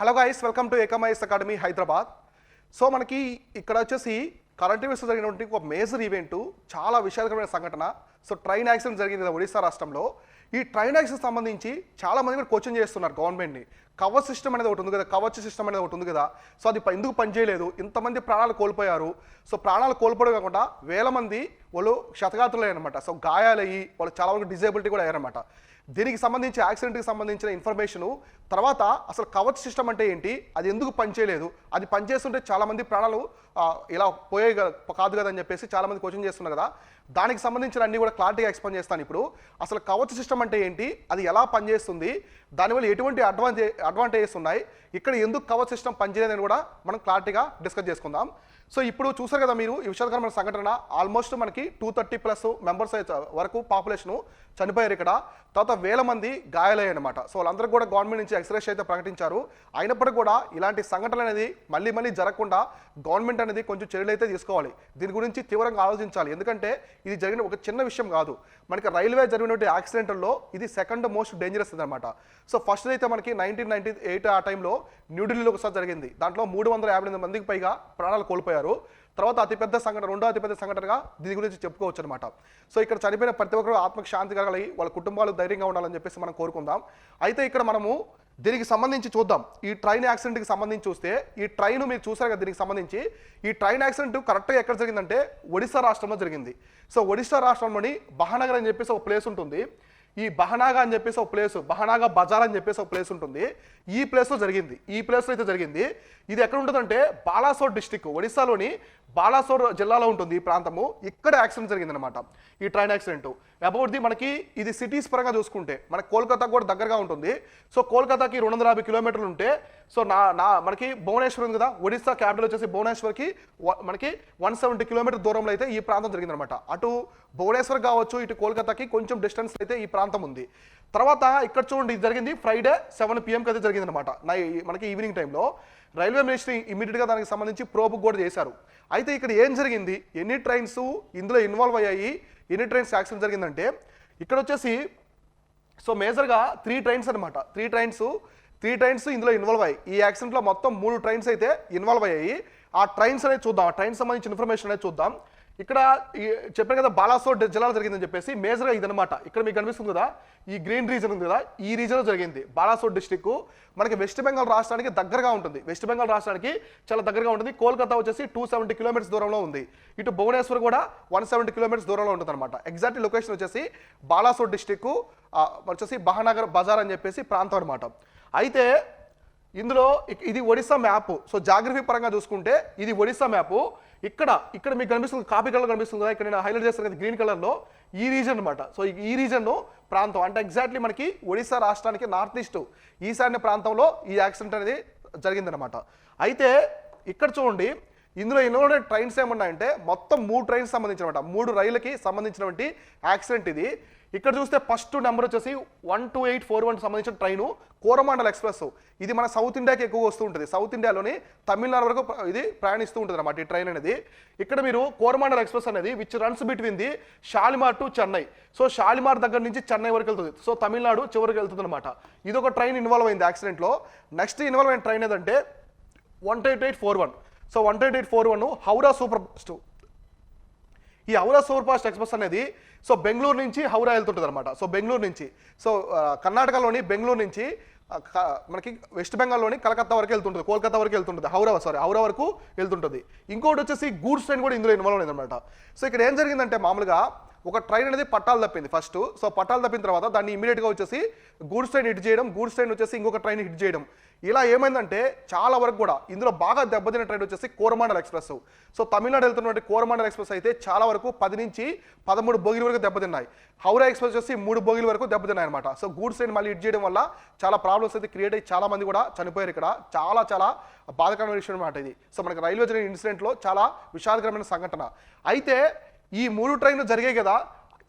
Hello guys, welcome to Ekam academy Hyderabad. So మనకి ఇక్కడ వచ్చేసి కరెంట్ అఫైర్స్ జరిగినటువంటి ఒక మేజర్ ఈవెంట్, చాలా విషాదకరమైన సంఘటన. సో ట్రైన్ యాక్సిడెంట్ జరిగింది కదా ఒడిశా రాష్ట్రంలో. ఈ ట్రైన్ యాక్సిడెంట్ సంబంధించి చాలా మంది కూడా క్వశ్చన్ చేస్తున్నారు గవర్నమెంట్ని. కవచ్ సిస్టమ్ అనేది ఒకటి ఉంది కదా, కవచ్ సిస్టమ్ అనేది ఒకటి ఉంది కదా, సో అది ఎందుకు పనిచేయలేదు, ఇంతమంది ప్రాణాలు కోల్పోయారు. సో ప్రాణాలు కోల్పోవడం కాకుండా వేల మంది వాళ్ళు క్షతగాత్రులయ్యారనమాట. సో గాయాలయ్యి వాళ్ళు చాలా వరకు డిజేబిలిటీ కూడా అయ్యారనమాట. దీనికి సంబంధించి యాక్సిడెంట్కి సంబంధించిన ఇన్ఫర్మేషను, తర్వాత అసలు కవచ్ సిస్టమ్ అంటే ఏంటి, అది ఎందుకు పనిచేయలేదు, అది పనిచేస్తుంటే చాలామంది ప్రాణాలు ఇలా పోయే కాదు కదా అని చెప్పేసి చాలామంది క్వశ్చన్ చేస్తున్నారు కదా. దానికి సంబంధించిన అన్ని కూడా క్లారిటీగా ఎక్స్ప్లెయిన్ చేస్తాను. ఇప్పుడు అసలు కవచ్ సిస్టమ్ అంటే ఏంటి, అది ఎలా పనిచేస్తుంది, దానివల్ల ఎటువంటి అడ్వాంటేజెస్ ఉన్నాయి, ఇక్కడ ఎందుకు కవచ్ సిస్టమ్ పనిచేయలేదని కూడా మనం క్లారిటీగా డిస్కస్ చేసుకుందాం. సో ఇప్పుడు చూసారు కదా మీరు, ఈ విషాదకరమైన సంఘటన. ఆల్మోస్ట్ మనకి 230+ మెంబర్స్ వరకు పాపులేషన్ చనిపోయారు ఇక్కడ. తర్వాత వేల మంది గాయాలయ్యారన్నమాట. సో వాళ్ళందరూ కూడా గవర్నమెంట్ నుంచి ఎక్స్‌గ్రేషియా అయితే ప్రకటించారు. అయినప్పటికీ కూడా ఇలాంటి సంఘటనలు అనేది మళ్ళీ జరగకుండా గవర్నమెంట్ అనేది కొంచెం చర్యలు అయితే తీసుకోవాలి. దీని గురించి తీవ్రంగా ఆలోచించాలి. ఎందుకంటే ఇది జరిగిన ఒక చిన్న విషయం కాదు. మనకి రైల్వే జరిగినటువంటి యాక్సిడెంట్లో ఇది సెకండ్ మోస్ట్ డేంజరస్ అనమాట. సో ఫస్ట్ అయితే మనకి 1998 ఆ టైంలో న్యూఢిల్లీలో ఒకసారి జరిగింది. దాంట్లో 358 మందికి పైగా ప్రాణాలు కోల్పోయారు. తర్వాత అతిపెద్ద సంఘటన, రెండో అతిపెద్ద సంఘటనగా దీని గురించి చెప్పుకోవచ్చు అనమాట. సో ఇక్కడ చనిపోయిన ప్రతి ఒక్కరు ఆత్మకు శాంతి కలగాలి, వాళ్ళ కుటుంబాలు ధైర్యంగా ఉండాలని చెప్పేసి మనం కోరుకుందాం. అయితే ఇక్కడ మనము దీనికి సంబంధించి చూద్దాం. ఈ ట్రైన్ యాక్సిడెంట్కి సంబంధించి చూస్తే, ఈ ట్రైన్ మీరు చూసారు కదా, దీనికి సంబంధించి ఈ ట్రైన్ యాక్సిడెంట్ కరెక్ట్గా ఎక్కడ జరిగిందంటే ఒడిశా రాష్ట్రంలో జరిగింది. సో ఒడిశా రాష్ట్రంలోని బహనగర్ అని చెప్పేసి ఒక ప్లేస్ ఉంటుంది. ఈ బహనాగా అని చెప్పేసి ఒక ప్లేస్, బహనాగా బజార్ అని చెప్పేసి ఒక ప్లేస్ ఉంటుంది. ఈ ప్లేస్లో జరిగింది. ఈ ప్లేస్లో అయితే జరిగింది. ఇది ఎక్కడ ఉంటుందంటే బాలాసోర్ డిస్టిక్, ఒడిశాలోని బాలాసోర్ జిల్లాలో ఉంటుంది ఈ ప్రాంతము. ఇక్కడ యాక్సిడెంట్ జరిగిందనమాట, ఈ ట్రైన్ యాక్సిడెంట్. అబౌట్ ది మనకి ఇది సిటీస్ పరంగా చూసుకుంటే మనకి కోల్కతాకు కూడా దగ్గరగా ఉంటుంది. సో కోల్కతాకి 250 కిలోమీటర్లు ఉంటే, సో మనకి భువనేశ్వర్ ఉంది కదా, ఒడిశా క్యాపిటల్ వచ్చేసి భువనేశ్వర్కి మనకి 170 కిలోమీటర్ దూరంలో అయితే ఈ ప్రాంతం జరిగిందనమాట. అటు భువనేశ్వర్ కావచ్చు, ఇటు కోల్కతాకి కొంచెం డిస్టెన్స్ అయితే ఈ ప్రాంతం ఉంది. తర్వాత ఇక్కడ చూడండి, ఇది జరిగింది ఫ్రైడే 7 PM అయితే జరిగిందనమాట. మనకి ఈవినింగ్ టైంలో రైల్వే మినిస్ట్రీ ఇమీడియట్గా దానికి సంబంధించి ప్రోబ్ కూడా చేశారు. అయితే ఇక్కడ ఏం జరిగింది, ఎన్ని ట్రైన్స్ ఇందులో ఇన్వాల్వ్ అయ్యాయి, ఎన్ని ట్రైన్స్ యాక్సిడెంట్ జరిగిందంటే ఇక్కడ వచ్చేసి సో మేజర్గా 3 ట్రైన్స్ అనమాట. 3 ట్రైన్స్ ఇందులో ఇన్వాల్వ్ అయ్యాయి. ఈ యాక్సిడెంట్లో మొత్తం 3 ట్రైన్స్ అయితే ఇన్వాల్వ్ అయ్యాయి. ఆ ట్రైన్స్ అనేది చూద్దాం, ఆ ట్రైన్స్ సంబంధించిన ఇన్ఫర్మేషన్ అనేది చూద్దాం. ఇక్కడ చెప్పాను కదా బాలాసోర్ జిల్లాలో జరిగిందని చెప్పేసి. మేజర్గా ఇదనమాట. ఇక్కడ మీకు కనిపిస్తుంది కదా, ఈ గ్రీన్ రీజన్ ఉంది కదా, ఈ రీజన్లో జరిగింది. బాలాసోర్ డిస్టిక్ మనకి వెస్ట్ బెంగాల్ రాష్ట్రానికి దగ్గరగా ఉంటుంది. వెస్ట్ బెంగాల్ రాష్ట్రానికి చాలా దగ్గరగా ఉంటుంది. కోల్కతా వచ్చేసి 270 కిలోమీటర్స్ దూరంలో ఉంది. ఇటు భువనేశ్వర్ కూడా 170 కిలోమీటర్స్ దూరంలో ఉంటుంది అనమాట. ఎగ్జాక్ట్ లొకేషన్ వచ్చేసి బాలాసోర్ డిస్టిక్ వచ్చేసి బహనగర్ బజార్ అని చెప్పేసి ప్రాంతం అనమాట. అయితే ఇందులో ఇది ఒడిశా మ్యాప్. సో జాగ్రఫీ పరంగా చూసుకుంటే ఇది ఒడిశా మ్యాప్. ఇక్కడ మీకు కనిపిస్తుంది, కాపీ కలర్ కనిపిస్తుంది కదా, ఇక్కడ నేను హైలైట్ చేస్తాను కదా గ్రీన్ కలర్లో, ఈ రీజన్ అనమాట. సో ఈ రీజన్ ప్రాంతం అంటే ఎగ్జాక్ట్లీ మనకి ఒడిశా రాష్ట్రానికి నార్త్ ఈస్ట్ ఈశాన్య ప్రాంతంలో ఈ యాక్సిడెంట్ అనేది జరిగిందనమాట. అయితే ఇక్కడ చూడండి, ఇందులో ఎన్నో ట్రైన్స్ ఏమన్నాయంటే మొత్తం 3 ట్రైన్స్ సంబంధించినమాట, 3 రైళ్ళకి సంబంధించినటువంటి యాక్సిడెంట్ ఇది. ఇక్కడ చూస్తే ఫస్ట్ నెంబర్ వచ్చేసి 12841 సంబంధించిన ట్రైను కోరమాండల్ ఎక్స్ప్రెస్. ఇది మన సౌత్ ఇండియాకి ఎక్కువ వస్తూ ఉంటుంది. సౌత్ ఇండియాలోని తమిళనాడు వరకు ఇది ప్రయాణిస్తూ ఉంటుంది అన్నమాట ఈ ట్రైన్ అనేది. ఇక్కడ మీరు కోరమాండల్ ఎక్స్ప్రెస్ అనేది which runs between the Shalimar to Chennai. So Shalimar దగ్గర నుంచి చెన్నై వరకు వెళ్తుంది. సో తమిళనాడు చివరికి వెళ్తుంది అనమాట. ఇది ఒక ట్రైన్ ఇన్వాల్వ్ అయింది యాక్సిడెంట్లో. నెక్స్ట్ ఇన్వాల్వ్ అయిన ట్రైన్ ఏదంటే 18841. So 18841 Howrah super fast. ఈ హౌరా సూపర్ ఫాస్ట్ ఎక్స్ప్రెస్ అనేది సో బెంగళూరు నుంచి హౌరా వెళ్తుంటుంది అనమాట. సో బెంగళూరు నుంచి, సో కర్ణాటకలోని బెంగళూరు నుంచి మనకి వెస్ట్ బెంగాల్లోని కలకత్తా వరకు వెళ్తుంటుంది, కోల్కతా వరకు వెళ్తుంటుంది, హౌరా వరకు వెళ్తుంటుంది. ఇంకోటి వచ్చేసి గూడ్స్ ట్రైన్ కూడా ఇందులో ఇన్వాల్వ్ అయింది అనమాట. సో ఇక్కడ ఏం జరిగిందంటే మామూలుగా ఒక ట్రైన్ అనేది పట్టాలు తప్పింది ఫస్ట్. సో పట్టాలు తప్పిన తర్వాత దాన్ని ఇమీడియట్గా వచ్చేసి గూడ్స్ ట్రైన్ హిట్ చేయడం, గూడ్స్ ట్రైన్ వచ్చేసి ఇంకొక ట్రైన్ హిట్ చేయడం. ఇలా ఏమైందంటే చాలా వరకు కూడా ఇందులో బాగా దెబ్బతిన్న ట్రైన్ వచ్చేసి కోరమాండల్ ఎక్స్ప్రెస్. సో తమిళనాడు వెళ్తున్నటువంటి కోరమాండల్ ఎక్స్ప్రెస్ అయితే చాలా వరకు 10 నుంచి 13 బోగీల వరకు దెబ్బతిన్నాయి. హౌరా ఎక్స్ప్రెస్ వచ్చేసి 3 బోగీల వరకు దెబ్బతిన్నాయి అనమాట. సో గూడ్స్ ట్రైన్ మళ్ళీ హిట్ చేయడం వల్ల చాలా ప్రాబ్లమ్స్ అయితే క్రియేట్ అయ్యి చాలా మంది కూడా చనిపోయారు. ఇక్కడ చాలా బాధాకరమైన విషయం అనమాట ఇది. సో మనకి రైల్వే జరిగిన ఇన్సిడెంట్లో చాలా విషాదకరమైన సంఘటన. అయితే ఈ 3 ట్రైన్లు జరిగాయి కదా,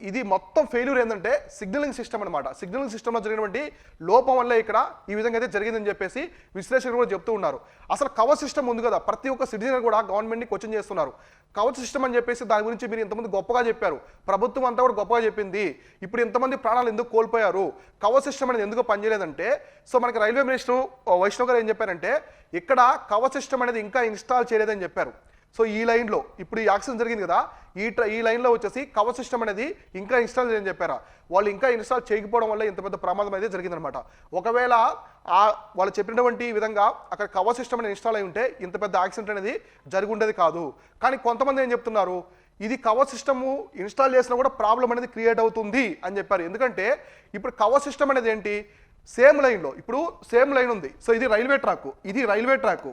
ఇది మొత్తం ఫెయిల్యూర్ ఏంటంటే సిగ్నలింగ్ సిస్టమ్ అనమాట. సిగ్నలింగ్ సిస్టంలో జరిగినటువంటి లోపం వల్ల ఇక్కడ ఈ విధంగా అయితే జరిగిందని చెప్పేసి విశ్లేషకులు కూడా చెప్తూ ఉన్నారు. అసలు కవచ్ సిస్టమ్ ఉంది కదా, ప్రతి ఒక్క సిటిజన్ కూడా గవర్నమెంట్ని క్వశ్చన్ చేస్తున్నారు. కవచ్ సిస్టమ్ అని చెప్పేసి దాని గురించి మీరు ఇంతమంది గొప్పగా చెప్పారు, ప్రభుత్వం అంతా కూడా గొప్పగా చెప్పింది, ఇప్పుడు ఇంతమంది ప్రాణాలు ఎందుకు కోల్పోయారు, కవచ్ సిస్టమ్ అనేది ఎందుకు పనిచేయలేదంటే, సో మనకి రైల్వే మినిస్టర్ వైష్ణవ్ గారు ఏం చెప్పారంటే ఇక్కడ కవచ్ సిస్టమ్ అనేది ఇంకా ఇన్స్టాల్ చేయలేదని చెప్పారు. సో ఈ లైన్లో ఇప్పుడు ఈ యాక్సిడెంట్ జరిగింది కదా, ఈ లైన్లో వచ్చేసి కవచ్ సిస్టమ్ అనేది ఇంకా ఇన్స్టాల్ చేయని చెప్పారా. వాళ్ళు ఇంకా ఇన్స్టాల్ చేయకపోవడం వల్ల ఇంత పెద్ద ప్రమాదం అయితే జరిగిందనమాట. ఒకవేళ వాళ్ళు చెప్పినటువంటి విధంగా అక్కడ కవచ్ సిస్టమ్ అనేది ఇన్స్టాల్ అయి ఉంటే ఇంత పెద్ద యాక్సిడెంట్ అనేది జరిగి ఉండేది కాదు. కానీ కొంతమంది ఏం చెప్తున్నారు, ఇది కవచ్ సిస్టమ్ ఇన్స్టాల్ చేసినా కూడా ప్రాబ్లం అనేది క్రియేట్ అవుతుంది అని చెప్పారు. ఎందుకంటే ఇప్పుడు కవచ్ సిస్టమ్ అనేది ఏంటి, సేమ్ లైన్లో ఇప్పుడు సేమ్ లైన్ ఉంది. సో ఇది రైల్వే ట్రాక్, ఇది railway track.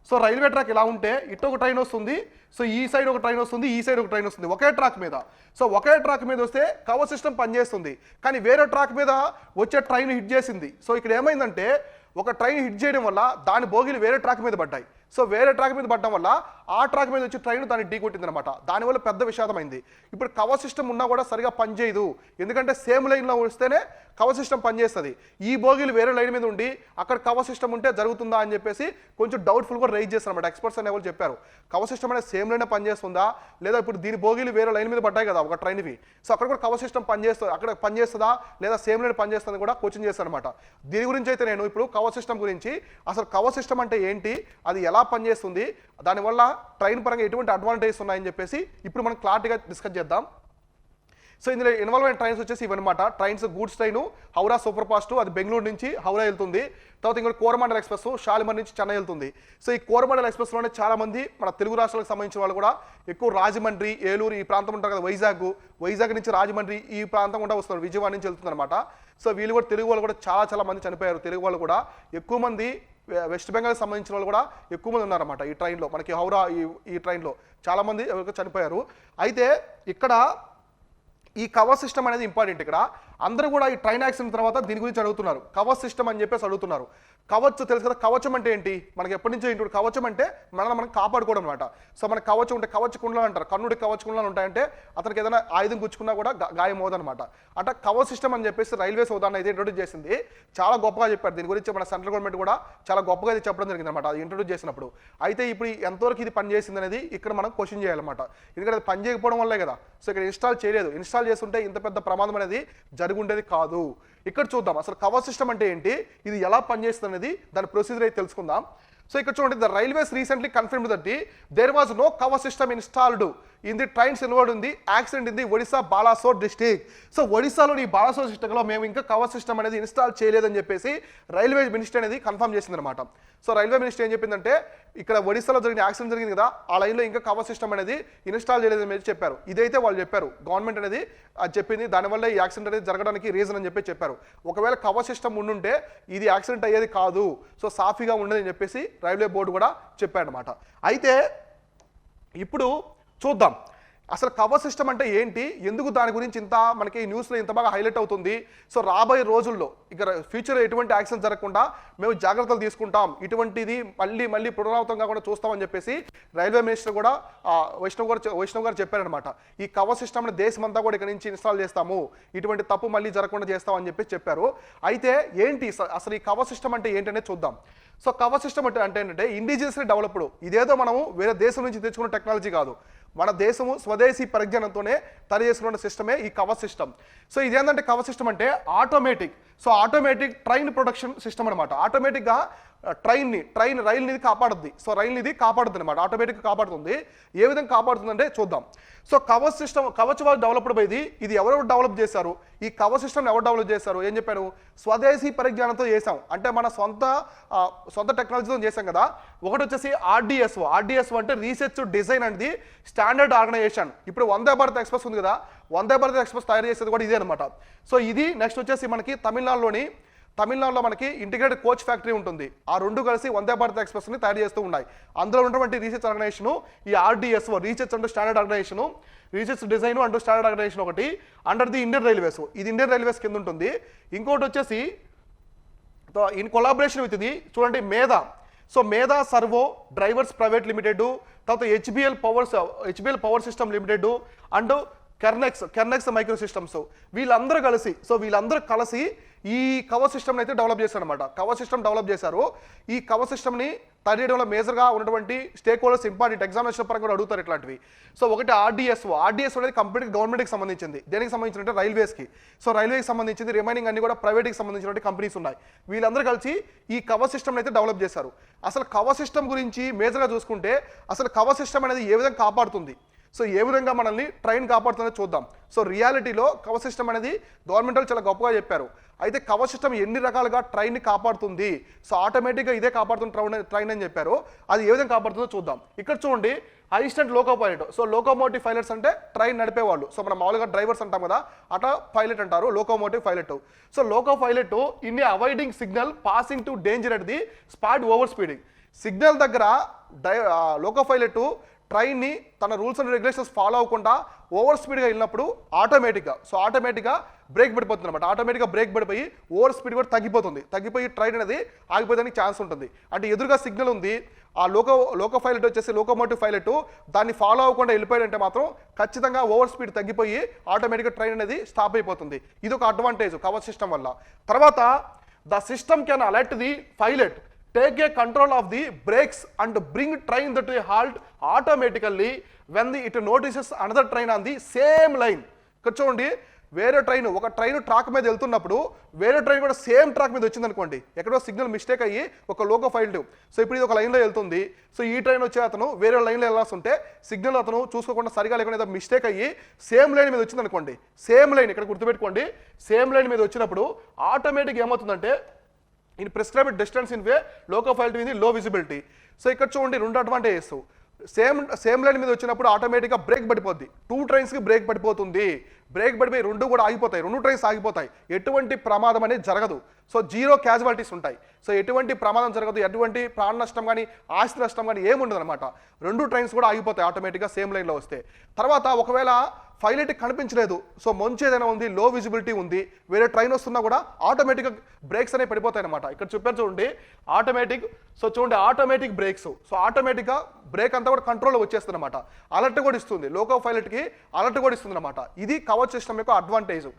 So railway track ఇలా ఉంటే ఇటు ఒక ట్రైన్ వస్తుంది, సో ఈ సైడ్ ఒక ట్రైన్ వస్తుంది, ఈ సైడ్ ఒక ట్రైన్ వస్తుంది ఒకే ట్రాక్ మీద. సో ఒకే ట్రాక్ మీద వస్తే కవచ్ సిస్టమ్ పనిచేస్తుంది. కానీ వేరే ట్రాక్ మీద వచ్చే ట్రైన్ హిట్ చేసింది. సో ఇక్కడ ఏమైందంటే ఒక ట్రైన్ హిట్ చేయడం వల్ల దాని బోగీలు వేరే ట్రాక్ మీద పడ్డాయి. సో వేరే ట్రాక్ మీద పడడం వల్ల ఆ ట్రాక్ మీద వచ్చి ట్రైన్ దాన్ని ఢీ కొట్టింది అనమాట. దానివల్ల పెద్ద విషాదమైంది. ఇప్పుడు కవచ్ సిస్టమ్ ఉన్నా కూడా సరిగా పనిచేయదు, ఎందుకంటే సేమ్ లైన్లో వస్తేనే కవచ్ సిస్టమ్ పనిచేస్తుంది. ఈ బోగీలు వేరే లైన్ మీద ఉండి అక్కడ కవచ్ సిస్టమ్ ఉంటే జరుగుతుందా అని చెప్పేసి కొంచెం డౌట్ఫుల్ కూడా రైజ్ చేస్తారు అనమాట. ఎక్స్పర్ట్స్ అనేవాళ్ళు చెప్పారు కవచ్ సిస్టమ్ అనేది సేమ్ లైన్ పనిచేస్తుందా, లేదా ఇప్పుడు దీని బోగీలు వేరే లైన్ మీద పడ్డాయి కదా ఒక ట్రైన్వి, సో అక్కడ కూడా కవచ్ సిస్టమ్ పనిచేస్తుంది, అక్కడ పనిచేస్తుందా లేదా సేమ్ లైన్ పనిచేస్తుందని కూడా క్వశ్చన్ చేస్తాను అనమాట. దీని గురించి అయితే నేను ఇప్పుడు కవచ్ సిస్టమ్ గురించి, అసలు కవచ్ సిస్టమ్ అంటే ఏంటి, అది ఎలా పనిచేస్తుంది, దానివల్ల ట్రైన్ పరంగా ఎటువంటి అడ్వాంటేజెస్ ఉన్నాయని చెప్పేసి ఇప్పుడు మనం క్లారిటీగా డిస్కస్ చేద్దాం. సో ఇందులో ఇన్వాల్వ్ అయిన ట్రైన్స్ వచ్చేసి ఇవన్నమాట. Trains goods train Howrah super fast, అది బెంగళూరు నుంచి హౌరా వెళ్తుంది. తర్వాత ఇంకోటి కోరమండల్ ఎక్స్ప్రెస్ షాలిమర్ నుంచి చెన్నై వెళ్తుంది. సో ఈ కోరమండల్ ఎక్స్ప్రెస్లోనే చాలా మంది మన తెలుగు రాష్ట్రాలకు సంబంధించిన వాళ్ళు కూడా ఎక్కువ రాజమండ్రి, ఏలూరు ఈ ప్రాంతం ఉంటారు కదా, వైజాగ్ నుంచి రాజమండ్రి ఈ ప్రాంతం కూడా వస్తున్నారు, విజయవాడ నుంచి వెళ్తుంది అనమాట. సో వీళ్ళు కూడా తెలుగు వాళ్ళు కూడా చాలా మంది చనిపోయారు. తెలుగు వాళ్ళు కూడా ఎక్కువ మంది వెస్ట్ బెంగాల్కి సంబంధించిన వాళ్ళు కూడా ఎక్కువ మంది ఉన్నారన్నమాట ఈ ట్రైన్లో. మనకి హౌరా ఈ ట్రైన్లో చాలామంది చనిపోయారు. అయితే ఇక్కడ ఈ కవచ్ సిస్టమ్ అనేది ఇంపార్టెంట్. ఇక్కడ అందరూ కూడా ఈ ట్రైన్ యాక్సిడెంట్ తర్వాత దీని గురించి అడుగుతున్నారు, కవచ్ సిస్టమ్ అని చెప్పేసి అడుగుతున్నారు. కవచ్ తెలుసు కదా, కవచం అంటే ఏంటి, మనకి ఎప్పటి నుంచో ఇంటి కవచం అంటే మనం కాపాడుకోవడం అనమాట. సో మన కవచం ఉంటే కవచ్ కుండలు అంటారు, కన్నుడి కవచ్ కుండలు ఉంటాయంటే అతనికి ఏదైనా ఆయుధం గుచ్చుకున్నా కూడా గాయం అవుదనమాట. అంటే కవచ్ సిస్టమ్ అని చెప్పేసి రైల్వేస్ ఉదాహరణ అయితే ఇంట్రొడ్యూస్ చేసింది, చాలా గొప్పగా చెప్పారు. దీని గురించి మన సెంట్రల్ గవర్నమెంట్ కూడా చాలా గొప్పగా ఇది చెప్పడం జరిగింది అనమాట అది ఇంట్రొడ్యూస్ చేసినప్పుడు. అయితే ఇప్పుడు ఎంతవరకు ఇది పనిచేసింది అనేది ఇక్కడ మనం క్వశ్చన్ చేయాలన్నమాట, ఎందుకంటే అది పని చేయకపోవడం వల్లే కదా. సో ఇక్కడ ఇన్స్టాల్ చేయలేదు, ఇన్స్టాల్ చేస్తుంటే ఇంత పెద్ద ప్రమాదం అనేది జరుగుండేది కాదు. ఇక్కడ చూద్దాం అసలు కవచ్ సిస్టమ్ అంటే ఏంటి, ఇది ఎలా పనిచేస్తుంది అనేది దాని ప్రొసీజర్ అయితే తెలుసుకుందాం. సో ఇక్కడ చూడండి, the railways recently confirmed that there was no Kavach system installed in the trains involved in the accident in the Odisha Balasore district. So ఒడిశాలోని ఈ బాలాసోర్ డిస్ట్రిక్ట్లో మేము ఇంకా కవచ్ సిస్టమ్ అనేది ఇన్స్టాల్ చేయలేదని చెప్పేసి రైల్వే మినిస్టర్ అనేది కన్ఫర్మ్ చేసింది అనమాట. సో రైల్వే మినిస్టర్ ఏం చెప్పిందంటే ఇక్కడ ఒడిశాలో జరిగిన యాక్సిడెంట్ జరిగింది కదా, ఆ లైన్లో ఇంకా కవచ్ సిస్టమ్ అనేది ఇన్స్టాల్ చేయలేదని చెప్పారు. ఇదైతే వాళ్ళు చెప్పారు, గవర్నమెంట్ అనేది అది చెప్పింది, దానివల్ల ఈ యాక్సిడెంట్ అనేది జరగడానికి రీజన్ అని చెప్పారు. ఒకవేళ కవచ్ సిస్టమ్ ఉండుంటే ఇది యాక్సిడెంట్ అయ్యేది కాదు, సో సాఫీగా ఉండదని చెప్పేసి రైల్వే బోర్డు కూడా చెప్పారనమాట. అయితే ఇప్పుడు చూద్దాం అసలు కవచ్ సిస్టమ్ అంటే ఏంటి, ఎందుకు దాని గురించి ఇంత మనకి న్యూస్లో ఇంత బాగా హైలైట్ అవుతుంది. సో రాబోయే రోజుల్లో ఇక్కడ ఫ్యూచర్లో ఎటువంటి యాక్సిడెంట్ జరగకుండా మేము జాగ్రత్తలు తీసుకుంటాం, ఇటువంటిది మళ్ళీ పునరావృతం కాకుండా చూస్తామని చెప్పేసి రైల్వే మినిస్టర్ కూడా వైష్ణవ్ గారు చెప్పారనమాట. ఈ కవచ్ సిస్టమ్ని దేశమంతా కూడా ఇక్కడ నుంచి ఇన్స్టాల్ చేస్తాము, ఇటువంటి తప్పు మళ్ళీ జరగకుండా చేస్తామని చెప్పారు. అయితే ఏంటి అసలు ఈ కవచ్ సిస్టమ్ అంటే ఏంటనే చూద్దాం. సో కవచ్ సిస్టమ్ అంటే ఏంటంటే ఇండిజినస్లీ డెవలప్డ్, ఇదేదో మనము వేరే దేశం నుంచి తెచ్చుకున్న టెక్నాలజీ కాదు, మన దేశము స్వదేశీ పరిజ్ఞానంతోనే తయారు చేసుకున్న సిస్టమే ఈ కవచ్ సిస్టమ్. సో ఇదేంటంటే కవచ్ సిస్టమ్ అంటే automatic, so automatic train production system అనమాట. ఆటోమేటిక్గా రైల్ని కాపాడుద్ది. సో రైల్ని కాపాడుతుంది అనమాట, ఆటోమేటిక్గా కాపాడుతుంది. ఏ విధంగా కాపాడుతుందంటే చూద్దాం. సో కవచ్ సిస్టమ్, కవచ్ వాళ్ళు డెవలప్డ్ అయింది, ఇది ఎవరెవరు డెవలప్ చేశారు, ఈ కవచ్ సిస్టమ్ ఎవరు డెవలప్ చేశారు, ఏం చెప్పారు, స్వదేశీ పరిజ్ఞానంతో చేసాం, అంటే మన సొంత టెక్నాలజీతో చేసాం కదా. ఒకటి వచ్చేసి ఆర్డిఎస్ఓ అంటే రీసెర్చ్ డిజైన్ అనేది స్టాండర్డ్ ఆర్గనైజేషన్. ఇప్పుడు వందే భారత్ ఎక్స్ప్రెస్ ఉంది కదా, వందే భారత్ ఎక్స్ప్రెస్ తయారు చేసేది కూడా ఇదే అనమాట. సో ఇది నెక్స్ట్ వచ్చేసి మనకి తమిళనాడులో మనకి ఇంటిగ్రేటెడ్ కోచ్ ఫ్యాక్టరీ ఉంటుంది. ఆ రెండు కలిసి వందే భారత్ ఎక్స్ప్రెస్ని తయారు చేస్తూ ఉన్నాయి. అందులో ఉన్నటువంటి రీసెర్చ్ ఆర్గనైజేషన్ ఈ RDSO, research and standard organisation, research design and standard organisation ఒకటి అండర్ ది ఇండియన్ రైల్వేస్, ఇది ఇండియన్ రైల్వేస్ కింద ఉంటుంది. ఇంకోటి వచ్చేసి ఇన్ కొలాబరేషన్ విత్ ఇది చూడండి Medha. So Medha servo drivers private limited, తర్వాత HBL power system limited and Kernex micro systems వీళ్ళందరూ కలిసి ఈ కవర్ సిస్టమ్ని అయితే డెవలప్ చేశారు అనమాట. కవర్ సిస్టమ్ డెవలప్ చేశారు. ఈ కవర్ సిస్టమ్ని తయారీయడంలో మేజర్గా ఉన్నటువంటి స్టేక్ హోల్డర్స్ ఇంపార్టెంట్ ఎగ్జామినేషన్ పరంగా కూడా అడుగుతారు ఇట్లాంటివి. సో ఒకటి ఆర్డీఎస్ఓ అనేది కంప్లీట్ గవర్నమెంట్కి సంబంధించింది. దేనికి సంబంధించినట్టు రైల్వేస్కి. సో రైల్వేకి సంబంధించింది, రిమైనింగ్ అన్ని కూడా ప్రైవేట్కి సంబంధించినటువంటి కంపెనీస్ ఉన్నాయి. వీళ్ళందరూ కలిసి ఈ కవర్ సిస్టమ్ని అయితే డెవలప్ చేశారు. అసలు కవర్ సిస్టమ్ గురించి మేజర్గా చూసుకుంటే అసలు కవర్ సిస్టమ్ అనేది ఏ విధంగా కాపాడుతుంది, సో ఏ విధంగా మనల్ని ట్రైన్ కాపాడుతుందో చూద్దాం. సో రియాలిటీలో కవర్ సిస్టమ్ అనేది గవర్నమెంట్ వాళ్ళు చాలా గొప్పగా చెప్పారు. అయితే కవర్ సిస్టమ్ ఎన్ని రకాలుగా ట్రైన్ని కాపాడుతుంది, సో ఆటోమేటిక్గా ఇదే కాపాడుతుంది ట్రైన్ అని చెప్పారు. అది ఏ విధంగా కాపాడుతుందో చూద్దాం. ఇక్కడ చూడండి, assistant loco pilot. So locomotive pilots అంటే ట్రైన్ నడిపేవాళ్ళు. సో మనం మామూలుగా డ్రైవర్స్ అంటాం కదా, అట్లా పైలట్ అంటారు locomotive pilot. So loco pilot in avoiding signal passing to danger at the spot over speeding. Signal దగ్గర లోకో పైలట్ ట్రైన్ని తన రూల్స్ అండ్ రెగ్యులేషన్స్ ఫాలో అవ్వకుండా ఓవర్ స్పీడ్గా వెళ్ళినప్పుడు ఆటోమేటిక్గా బ్రేక్ పడిపోతుంది అనమాట. ఆటోమేటిక్గా బ్రేక్ పడిపోయి ఓవర్ స్పీడ్ కూడా తగ్గిపోయి ట్రైన్ అనేది ఆగిపోయేదానికి ఛాన్స్ ఉంటుంది. అంటే ఎదురుగా సిగ్నల్ ఉంది, ఆ లోకో పైలట్ వచ్చేసి లోకోమోటివ్ పైలట్ దాన్ని ఫాలో అవ్వకుండా వెళ్ళిపోయాడంటే మాత్రం ఖచ్చితంగా ఓవర్ స్పీడ్ తగ్గిపోయి ఆటోమేటిక్గా ట్రైన్ అనేది స్టాప్ అయిపోతుంది. ఇది ఒక అడ్వాంటేజ్ కవర్ సిస్టమ్ వల్ల. తర్వాత the system can alert the pilot, take a control of the brakes and bring train to a halt automatically when it notices another train on the same line. ఇక్కడ చూడండి, వేరే ఒక train track మీద వెళ్తున్నప్పుడు వేరే train కూడా same track మీద వచ్చింది అనుకోండి, ఎక్కడో సిగ్నల్ మిస్టేక్ అయ్యి ఒక లోకో పైలట్, సో ఇప్పుడు ఇది ఒక లైన్లో వెళ్తుంది, సో ఈ ట్రైన్ వచ్చే అతను వేరే లైన్లో వెళ్ళాల్సి ఉంటే సిగ్నల్ అతను చూసుకోకుండా సరిగా లేకుండా ఏదో మిస్టేక్ అయ్యి సేమ్ లైన్ మీద వచ్చింది అనుకోండి, సేమ్ లైన్ ఇక్కడ గుర్తుపెట్టుకోండి, సేమ్ లైన్ మీద వచ్చినప్పుడు ఆటోమేటిక్ ఏమవుతుందంటే in prescribed distance in way loco pilot with లో విజిబిలిటీ. సో ఇక్కడ చూడండి, రెండు అడ్వాంటేజెస్. సేమ్ లైన్ మీద వచ్చినప్పుడు ఆటోమేటిక్గా బ్రేక్ పడిపోద్ది, 2 ట్రైన్స్కి బ్రేక్ పడిపోతుంది. బ్రేక్ పడిపోయి 2 కూడా ఆగిపోతాయి, 2 ట్రైన్స్ ఆగిపోతాయి. ఎటువంటి ప్రమాదం అనేది జరగదు. సో 0 క్యాజువాలిటీస్ ఉంటాయి. సో ఎటువంటి ప్రమాదం జరగదు, ఎటువంటి ప్రాణ నష్టం కానీ ఆస్తి నష్టం కానీ ఏముండదు అనమాట. 2 ట్రైన్స్ కూడా ఆగిపోతాయి ఆటోమేటిక్గా సేమ్ లైన్లో వస్తే. తర్వాత ఒకవేళ పైలట్ కనిపించలేదు, సో మంచి ఏదైనా ఉంది, లో విజిబిలిటీ ఉంది, వేరే ట్రైన్ వస్తున్నా కూడా ఆటోమేటిక్గా బ్రేక్స్ అనేవి పడిపోతాయి అనమాట. ఇక్కడ చెప్పారు చూడండి, ఆటోమేటిక్ బ్రేక్స్. సో ఆటోమేటిక్గా బ్రేక్ అంతా కూడా కంట్రోల్లో వచ్చేస్తుంది అనమాట. అలర్ట్ కూడా ఇస్తుంది, లోకో పైలట్కి అలర్ట్ కూడా ఇస్తుంది అనమాట. ఇది కవర్ సిస్టమ్ యొక్క అడ్వాంటేజ్.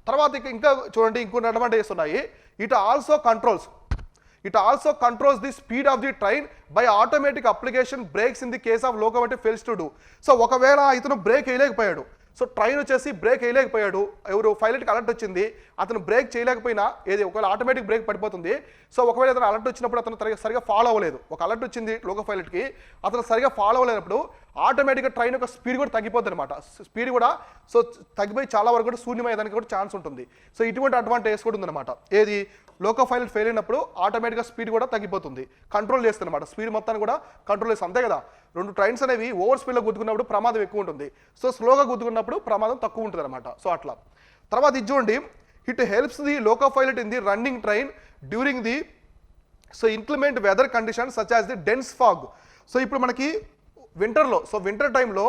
తర్వాత ఇంకా చూడండి, ఇంకొన్ని అడ్వాంటేజెస్ ఉన్నాయి. It also controls the speed of the train by automatic application brakes in the case of locomotive fails to do. So ఒకవేళ ఇతను బ్రేక్ వేయలేకపోయాడు, సో ట్రైన్ వచ్చేసి బ్రేక్ వేయలేకపోయాడు, ఎవరు పైలట్కి అలర్ట్ వచ్చింది, అతను బ్రేక్ చేయలేకపోయినా ఒకవేళ ఆటోమేటిక్ బ్రేక్ పడిపోతుంది. సో ఒకవేళ అతను అలర్ట్ వచ్చినప్పుడు అతను సరిగా ఫాలో అవ్వలేదు, ఒక అలర్ట్ వచ్చింది లోకో పైలట్కి, అతను సరిగా ఫాలో అవ్వలేనప్పుడు ఆటోమేటిక్గా ట్రైన్ యొక్క స్పీడ్ కూడా తగ్గిపోతుంది అనమాట. స్పీడ్ కూడా సో తగ్గిపోయి చాలా వరకు కూడా శూన్యమయ్యేదానికి కూడా ఛాన్స్ ఉంటుంది. సో ఇటువంటి అడ్వాంటేజ్ కూడా ఉందన్నమాట. ఏది లోకో పైలట్ ఫెయిల్ అయినప్పుడు ఆటోమేటిక్గా స్పీడ్ కూడా తగ్గిపోతుంది, కంట్రోల్ చేస్తుంది అనమాట. స్పీడ్ మొత్తాన్ని కూడా కంట్రోల్ చేస్తుంది. అంతే కదా, 2 ట్రైన్స్ అనేవి ఓవర్ స్పీడ్లో గుద్దుకున్నప్పుడు ప్రమాదం ఎక్కువ ఉంటుంది, సో స్లోగా గుద్దుకున్నప్పుడు ప్రమాదం తక్కువ ఉంటుంది అనమాట. సో అట్లా. తర్వాత ఇది చూడండి, it helps the loco pilot in the running train during the inclement weather conditions such as the dense fog. So ఇప్పుడు మనకి వింటర్ టైంలో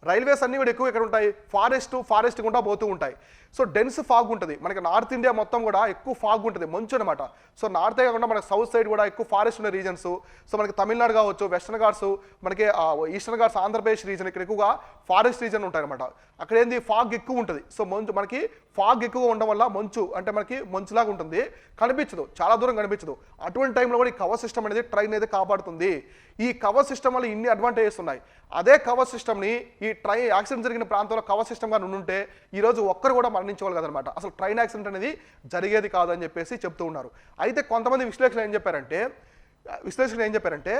రైల్వేస్ అన్నీ కూడా ఎక్కువ ఎక్కడ ఉంటాయి, ఫారెస్ట్ గుండా పోతూ ఉంటాయి. సో డెన్స్ ఫాగ్ ఉంటుంది మనకి. నార్త్ ఇండియా మొత్తం కూడా ఎక్కువ ఫాగ్ ఉంటుంది, మంచు అనమాట. సో నార్తే కాకుండా మనకి సౌత్ సైడ్ కూడా ఎక్కువ ఫారెస్ట్ ఉన్న రీజన్స్. సో మనకి తమిళనాడు కావచ్చు, వెస్టర్న్ ఘాట్స్, మనకి ఈస్టర్న్ ఘాట్స్ ఆంధ్రప్రదేశ్ రీజన్, ఇక్కడ ఎక్కువగా ఫారెస్ట్ రీజన్ ఉంటాయి అనమాట. అక్కడ ఏంది ఫాగ్ ఎక్కువ ఉంటుంది. సో మనకి ఫాగ్ ఎక్కువ ఉండడం వల్ల మంచు అంటే మనకి మంచులాగా ఉంటుంది, కనిపించదు, చాలా దూరం కనిపించదు. అటువంటి టైంలో కూడా ఈ కవర్ సిస్టమ్ అనేది ట్రైన్ అయితే కాపాడుతుంది. ఈ కవర్ సిస్టమ్ వల్ల ఇన్ని అడ్వాంటేజెస్ ఉన్నాయి. అదే కవర్ సిస్టమ్ని ఈ ట్రైన్ యాక్సిడెంట్ జరిగిన ప్రాంతంలో కవర్ సిస్టమ్గా ఉంటే ఈరోజు ఒక్కరు కూడా మరణించేవాళ్ళు కదనమాట. అసలు ట్రైన్ యాక్సిడెంట్ అనేది జరిగేది కాదని చెప్పేసి చెప్తూ ఉన్నారు. అయితే కొంతమంది విశ్లేషణ ఏం చెప్పారంటే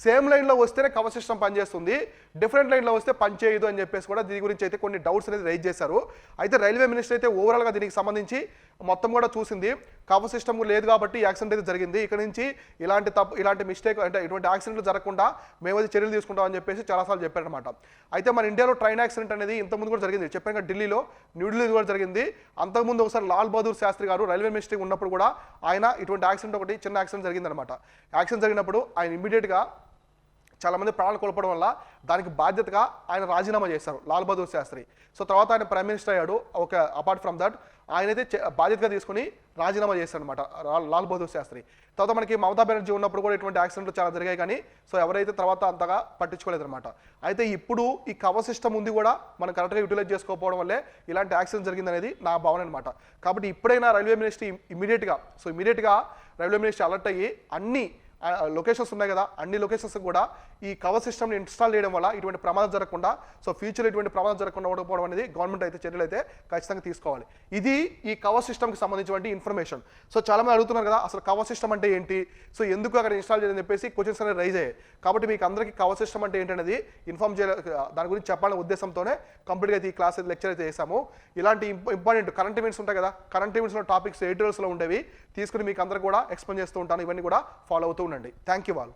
సేమ్ లైన్లో వస్తేనే కవర్ సిస్టమ్ పనిచేస్తుంది, డిఫరెంట్ లైన్లో వస్తే పనిచేయదు అని చెప్పేసి కూడా దీని గురించి అయితే కొన్ని డౌట్స్ అనేది రైజ్ చేశారు. అయితే రైల్వే మినిస్టర్ అయితే ఓవరాల్గా దీనికి సంబంధించి మొత్తం కూడా చూసింది, కవర్ సిస్టమ్ లేదు కాబట్టి యాక్సిడెంట్ అయితే జరిగింది, ఇక్కడ నుంచి ఇలాంటి మిస్టేక్ అంటే ఇటువంటి యాక్సిడెంట్లు జరగకుండా మేము అది చర్యలు తీసుకుంటామని చెప్పేసి చాలాసార్లు చెప్పారనమాట. అయితే మన ఇండియాలో ట్రైన్ యాక్సిడెంట్ అనేది ఇంతకుముందు కూడా జరిగింది, చెప్పాను ఢిల్లీలో, న్యూఢిల్లీ కూడా జరిగింది. అంతకుముందు ఒకసారి లాల్ బహదూర్ శాస్త్రి గారు రైల్వే మినిస్టర్ ఉన్నప్పుడు కూడా ఆయన ఇటువంటి యాక్సిడెంట్ ఒకటి చిన్న యాక్సిడెంట్ జరిగిందనమాట. యాక్సిడెంట్ జరిగినప్పుడు ఆయన ఇమ్మీడియట్గా చాలామంది ప్రాణాలు కోల్పోవడం వల్ల దానికి బాధ్యతగా ఆయన రాజీనామా చేశారు లాల్ బహదూర్ శాస్త్రి. సో తర్వాత ఆయన ప్రైమ్ మినిస్టర్ అయ్యాడు. అపార్ట్ ఫ్రమ్ దట్ ఆయనైతే బాధ్యతగా తీసుకుని రాజీనామా చేశారు అనమాట లాల్ బహదూర్ శాస్త్రి. తర్వాత మనకి మమతా బెనర్జీ ఉన్నప్పుడు కూడా ఇటువంటి యాక్సిడెంట్లు చాలా జరిగాయి, కానీ సో ఎవరైతే తర్వాత అంతగా పట్టించుకోలేదన్నమాట. అయితే ఇప్పుడు ఈ కవర్ సిస్టమ్ ఉంది కూడా మనం కరెక్ట్గా యూటిలైజ్ చేసుకోకపోవడం వల్లే ఇలాంటి యాక్సిడెంట్ జరిగిందనేది నా భావన అనమాట. కాబట్టి ఇప్పుడైనా రైల్వే మినిస్ట్రీ ఇమీడియట్గా రైల్వే మినిస్ట్రీ అలర్ట్ అయ్యి అన్ని లొకేషన్స్ ఉన్నాయి కదా, అన్ని లొకేషన్స్ కూడా ఈ కవర్ సిస్టమ్ని ఇన్స్టాల్ చేయడం వల్ల ఇటువంటి ప్రమాదం జరగకుండా, సో ఫ్యూచర్లో ఇటువంటి ప్రమాదం జరగకుండా ఉండకపోవడం అనేది గవర్నమెంట్ అయితే చర్యలు అయితే ఖచ్చితంగా తీసుకోవాలి. ఇది ఈ కవర్ సిస్టమ్కి సంబంధించిన ఇన్ఫర్మేషన్. సో చాలామంది అడుగుతున్నారు కదా అసలు కవర్ సిస్టమ్ అంటే ఏంటి, సో ఎందుకు అక్కడ ఇన్స్టాల్ చేయని చెప్పేసి క్వశ్చన్స్ అనేది రైజ్ అయ్యాయి. కాబట్టి మీకు అందరికీ కవర్ సిస్టమ్ అంటే ఏంటనేది ఇన్ఫార్మ్ చేయాలి, దాని గురించి చెప్పాలనే ఉద్దేశంతోనే కంప్లీట్గా అయితే ఈ క్లాస్ అయితే లెక్చర్ అయితే చేసాము. ఇలాంటి ఇంపార్టెంట్ కరెంట్ ఈవెంట్స్ ఉంటాయి కదా, కరెంట్ ఈవెంట్స్లో టాపిక్స్ ఎడిటోరియల్స్లో ఉండేవి తీసుకుని మీకు అందరూ కూడా ఎక్స్ప్లెయిన్ చేస్తూ ఉంటాను. ఇవన్నీ కూడా ఫాలో అవుతూ ఉండండి. Thank you all.